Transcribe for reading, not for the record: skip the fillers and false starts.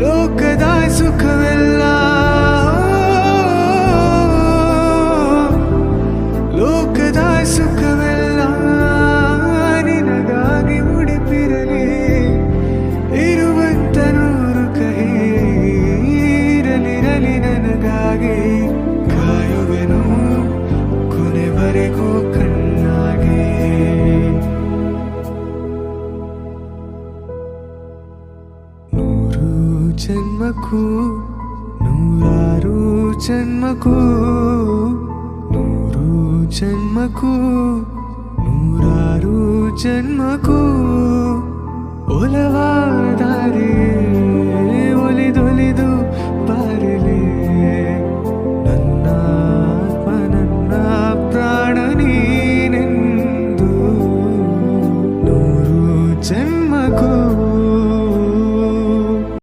ಲೋಕದ ಸುಖವೆಲ್ಲ ಲೋಕದ ಸುಖವೆಲ್ಲ ನಿನಗಾಗಿ ಮುಡಿಪಿರಲಿ ಇರುವಂತ ನೂರು ಕಹಿ ಇರಲಿರಲಿ ನನಗಾಗಿ ಕಾಯುವೆನು ಕೊನೆವರೆಗೂ ಕಣ್ಣಾಗಿ ನೂರು ಜನ್ಮಕ್ಕೂ ನೂರಾರು ಜನ್ಮಕ್ಕೂ ನೂರು ಜನ್ಮಕ್ಕೂ ನೂರಾರು ಜನ್ಮಕ್ಕೂ ಒಲವಾದಾರೆ